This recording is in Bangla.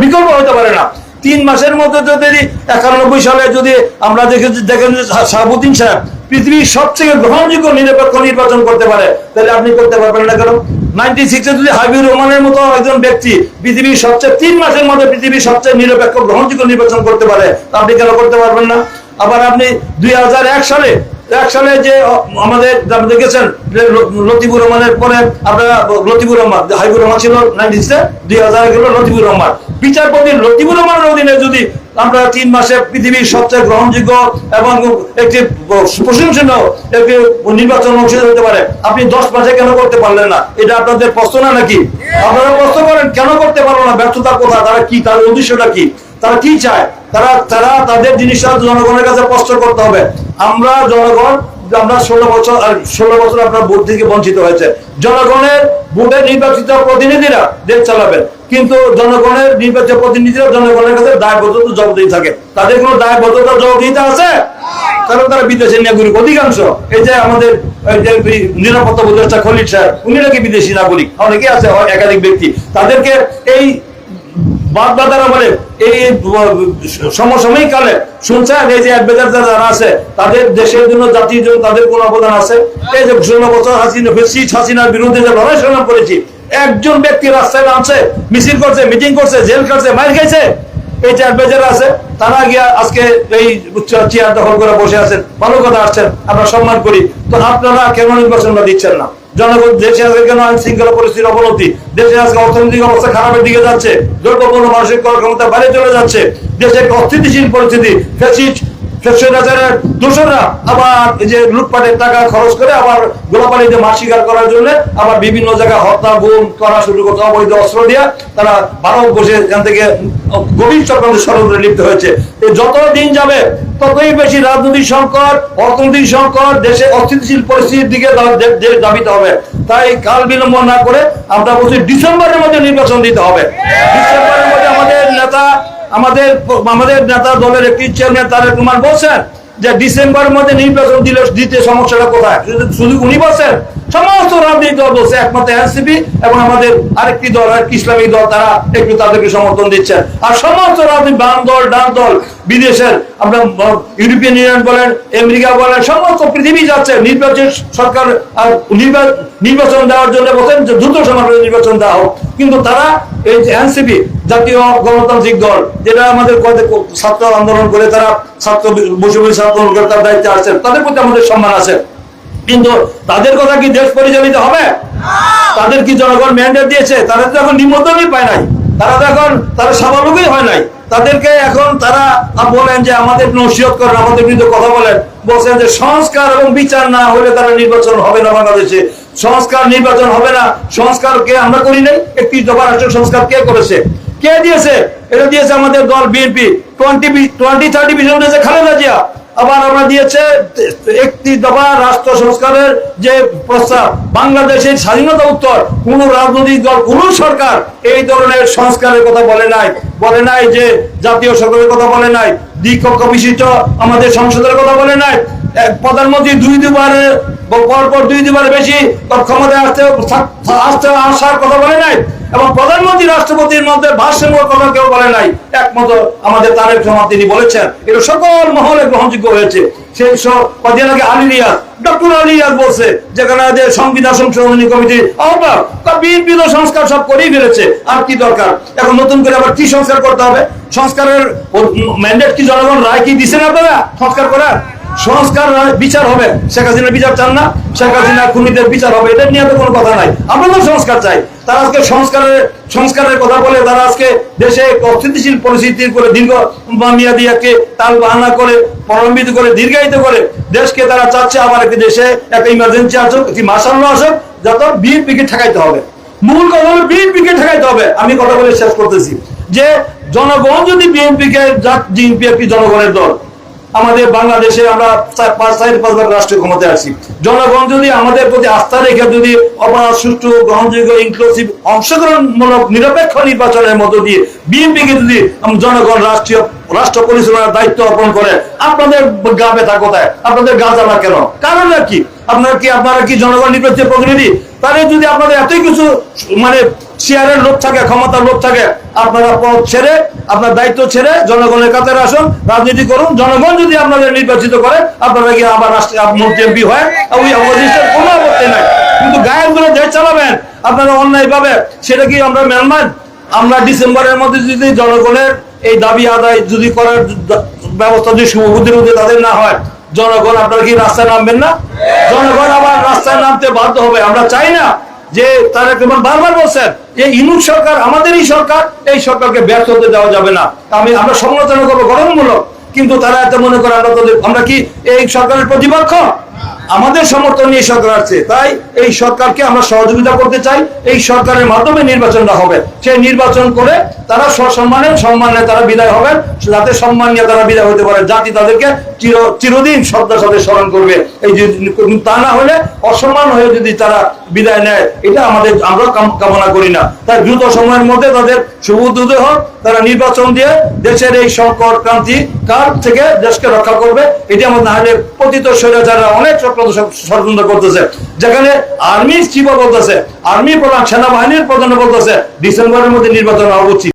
বিকল্প হতে পারে না। 3 মাসের মধ্যে যদি 91 সালে যদি আমরা দেখেন যে শাহাবুদ্দিন সাহেব পৃথিবীর সবচেয়ে গ্রহণযোগ্য নিরপেক্ষ নির্বাচন করতে পারে, তাহলে আপনি করতে পারবেন না কেন? 96-এ যদি হাবিবুর রহমানের মতো একজন ব্যক্তি পৃথিবীর সবচেয়ে 3 মাসের মধ্যে পৃথিবীর সবচেয়ে নিরপেক্ষ গ্রহণযোগ্য নির্বাচন করতে পারে, আপনি কেন করতে পারবেন না? আবার আপনি 2001 সালে যে আমাদের দেখেছেন লতিফুর রহমানের পরে আপনারা লতিফুর রহমান, হাবিবুর রহমান ছিল 96-এ, 2000 গেল লতিফুর রহমান। বিচারপতি লতিফুর রহমানের অধীনে যদি আমরা 3 মাসে পৃথিবীর সবচেয়ে গ্রহণযোগ্য এবং একটি প্রশংসনীয় একটি নির্বাচন অনুষ্ঠিত হতে পারে, আপনি 10 মাসে কেন করতে পারলেন না? এটা আপনাদের প্রশ্ন না নাকি? আপনারা প্রশ্ন করেন কেন করতে পারলো না? ব্যর্থতা কোথায়? তারা কি, তাদের উদ্দেশ্যটা কি, তারা কি চায়? তারা তাদের জিনিসটা জনগণের কাছে স্পষ্ট করতে হবে। আমরা জনগণ, আমরা 16 বছর আপনার ভোট থেকে বঞ্চিত হয়েছে। জনগণের ভোটে নির্বাচিত প্রতিনিধিরা দেশ চালাবেন, কিন্তু জনগণের নির্বাচিত প্রতিনিধিরা জনগণের কাছে দায়বদ্ধতা জবাবদিহি থাকে। তাদের কোনো দায়বদ্ধতা জবাবদিহিতা আছে? কারণ তারা বিদেশি নাগরিক অধিকাংশ। এই যে আমাদের নিরাপত্তা উপদেষ্টা খলিল সাহেব, উনি নাকি বিদেশি নাগরিক, অনেকে আছে একাধিক ব্যক্তি। তাদেরকে এই বাগদাদারা বলে এই সমসাময়িক কালে শুনছেন এই যে অ্যাডভোকেট যারা আছে তাদের দেশের জন্য, জাতির জন্য তাদের কোন অবদান আছে? এই যে 16 বছর হাসিনার বিরুদ্ধে যে লড়াই সংগ্রাম করেছি, একজন ব্যক্তি রাস্তায় নামছে, মিছিল করছে, মিটিং করছে, জেল খাটছে, মাইর খাইছে? এই যে অ্যাডভোকেট আছে তারা গিয়া আজকে এই চেয়ার দখল করে বসে আছেন, ভালো কথা আসছেন, আমরা সম্মান করি। তো আপনারা কেন নির্বাচনটা দিচ্ছেন না? জনগণ দেশে আজকে কেন আইন শৃঙ্খলা পরিস্থিতির অবনতি, দেশে আজকে অর্থনৈতিক অবস্থা খারাপের দিকে যাচ্ছে, দ্রব্যমূল্য মানসিক করার ক্ষমতা বাইরে চলে যাচ্ছে, দেশে একটা অস্থিতিশীল পরিস্থিতি, দোষরা আবার এই যে লুটপাটের টাকা খরচ করে আবার গোলাপানিতে মাছ শিকার করার জন্য আবার বিভিন্ন জায়গায় হত্যা গুম করা শুরু করতে, অবৈধ অস্ত্র দিয়া তারা ভারত বসে এখান থেকে গভীর চক্রান্তের ষড়যন্ত্রে লিপ্ত হয়েছে। যত দিন যাবে ততই বেশি রাজনৈতিক সংকট, অর্থনৈতিক সংকট, দেশে অস্থিতিশীল পরিস্থিতির দিকে ধাবিত হবে। তাই কাল বিলম্ব না করে আমরা বলছি ডিসেম্বরের মধ্যে নির্বাচন দিতে হবে। ডিসেম্বরের মধ্যে আমাদের নেতা দলের একটি চেয়ারম্যান তারেক রহমান বলছেন যে ডিসেম্বরের মধ্যে নির্বাচন দিতে সমস্যাটা কোথায়? শুধু উনি বলছেন, সমস্ত রাজনৈতিক দল বলছে, একমাত্র এনসিপি এবং আমাদের আরেকটি দল, ইসলামিক দল, তারা একটু তাদেরকে সমর্থন দিচ্ছেন। আর সমস্ত রাজনৈতিক বাম দল, ডান দল, বিদেশের আমরা ইউরোপিয়ান ইউনিয়ন বলেন, আমেরিকা বলেন, সমস্ত পৃথিবী যাচ্ছে নির্বাচন সরকার নির্বাচন দেওয়ার জন্য বলছেন যে দ্রুত সময়ে নির্বাচন দেওয়া হোক। কিন্তু তারা এই যে এনসিপি, জাতীয় গণতান্ত্রিক দল, যেটা আমাদের ছাত্র আন্দোলন করে, তারা ছাত্র বৈষম্য ছাত্র আন্দোলন করে তার দায়িত্বে আসছেন, তাদের প্রতি আমাদের সম্মান আছে। কিন্তু তাদের কথা কি দেশ পরিচালিত হবে? তাদের কি জনগণ ম্যান্ডেট দিয়েছে? তারা তো এখন নিমন্ত্রণই পায় নাই, তারা স্বাভাবিকই হয় নাই। তাদেরকে এখন তারা বলেন যে আমাদের নসিহত করেন, আমাদের বিরুদ্ধে কথা বলেন, বলছেন যে সংস্কার এবং বিচার না হলে তারা নির্বাচন হবে না বাংলাদেশে, সংস্কার নির্বাচন হবে না। সংস্কার কে আমরা করি নাই? 31 দফা রাষ্ট্র সংস্কার কে করেছে? কে দিয়েছে? এটা দিয়েছে আমাদের দল বিএনপি। 20-30 ভিশন দিয়েছে খালেদা জিয়া। আবার আমরা দিয়েছে 31 দফা রাষ্ট্র সংস্কারের যে প্রস্তাব। বাংলাদেশের স্বাধীনতা উত্তর কোন রাজনৈতিক দল, কোন সরকার এই ধরনের সংস্কারের কথা বলে নাই যে জাতীয় সরকারের কথা বলে নাই, দ্বিকক্ষ বিশিষ্ট আমাদের সংসদের কথা বলে নাই। প্রধানমন্ত্রী পরপর 2-2বার বেশি ক্ষমতায় আসার কথা বলে নাই, এবং প্রধানমন্ত্রী রাষ্ট্রপতির মধ্যে ভারসাম্যের কথা কেউ বলে নাই। একমাত্র আমাদের তারেক রহমান তিনি বলেছেন, এটা সকল মহলে গ্রহণযোগ্য হয়েছে। সেই কদিন আগে ডক্টর আলী রিয়াজ বলছে যেখানে সংবিধান সংশোধনী কমিটি বিএনপি তো সংস্কার সব করেই ফেলেছে, আর কি দরকার? এখন নতুন করে আবার কি সংস্কার করতে হবে? সংস্কারের ম্যান্ডেট কি জনগণ রায় কি দিচ্ছেন আপনারা সংস্কার করার? সংস্কার বিচার হবে। শেখ হাসিনার বিচার চান না? শেখ হাসিনার খুনিদের বিচার হবে, এটা নিয়ে তো কোনো কথা নাই। আমরা তো সংস্কার চাই। তারা আজকে সংস্কারের কথা বলে তারা আজকে দেশে অস্থিতিশীল পরিস্থিতির করে দীর্ঘ মেয়াদী টাল বাহানা করে, প্রলম্বিত করে, দীর্ঘায়িত করে দেশকে তারা চাচ্ছে আবার একটি দেশে একটা ইমার্জেন্সি আসুক, একটি মার্শাল ল আসুক, যত বিএনপিকে ঠেকাইতে হবে। মূল কথা হলো বিএনপিকে ঠেকাইতে হবে। আমি কথা বলে শেষ করতেছি যে জনগণ যদি বিএনপিকে, বিএনপি একটি জনগণের দল, আমাদের বাংলাদেশে আমরা 4-5 রাষ্ট্রীয় ক্ষমতায় আসি, জনগণ যদি আমাদের প্রতি আস্থা রেখে যদি অবাধ, সুষ্ঠু, গ্রহণযোগ্য, ইনক্লুসিভ, অংশগ্রহণমূলক নিরপেক্ষ নির্বাচনের মধ্য দিয়ে বিএনপিকে যদি জনগণ রাষ্ট্র পরিচালনার দায়িত্ব অর্পণ করে, আপনাদের গা ব্যথা কোথায়? আপনাদের গা জ্বালা কেন? কারণটা কি? আপনারা কি জনগণ নির্বাচিত প্রতিনিধি? তাহলে যদি আপনাদের এতই কিছু শেয়ারের লোভ থাকে, ক্ষমতার লোভ থাকে, আপনারা পদ ছেড়ে, আপনার দায়িত্ব ছেড়ে জনগণের কাতারে আসুন, রাজনীতি করুন। জনগণ যদি আপনাদের নির্বাচিত করে, আপনারা গিয়ে আবার মন্ত্রী এমপি হয়, ওই অবশিষ্টের কোনো আপত্তি নাই। কিন্তু গায়ের গুলো দেশ চালাবেন আপনারা অন্যায় ভাবে, সেটা কি আমরা মেনমান? আমরা ডিসেম্বরের মধ্যে যদি জনগণের এই দাবি আদায় যদি করার ব্যবস্থা যদি শুভবুদ্ধির মধ্যে তাদের না হয়, জনগণ আপনারা কি রাস্তায় নামবেন না? জনগণ আবার রাস্তায় নামতে বাধ্য হবে। আমরা চাই না যে তারা কেমন বারবার বলছেন যে ইউনূস সরকার আমাদেরই সরকার, এই সরকারকে ব্যর্থ হতে দেওয়া যাবে না। আমরা সমালোচনা করবো গঠনমূলক, কিন্তু তারা এত মনে করে আমরা কি এই সরকারের প্রতিপক্ষ? আমাদের সমর্থন নিয়ে সরকার আছে, তাই এই সরকারকে আমরা সহযোগিতা করতে চাই। এই সরকারের মাধ্যমে নির্বাচনটা হবে, সেই নির্বাচন করে তারা সম্মানে তারা বিদায় হবেন, যাতে সম্মান নিয়ে তারা বিদায় হতে পারে। জাতি তাদেরকে চিরদিন শ্রদ্ধার সাথে স্মরণ করবে। এই যে তা না হলে অসম্মান হয়ে যদি তারা বিদায় নেয়, এটা আমরা কামনা করি না। তাই দ্রুত সময়ের মধ্যে তাদের শুভোদয় হোক, তারা নির্বাচন দিয়ে দেশের এই সংকট ক্রান্তি কাল থেকে দেশকে রক্ষা করবে। এটি আমাদের না হলে পতিত স্বৈরাচাররা অনেক ষড়যন্ত্র করতেছে, যেখানে আর্মি চিফ বলতেছে, আর্মি প্রধান, সেনাবাহিনীর প্রধান বলতেছে ডিসেম্বরের মধ্যে নির্বাচন হওয়া উচিত।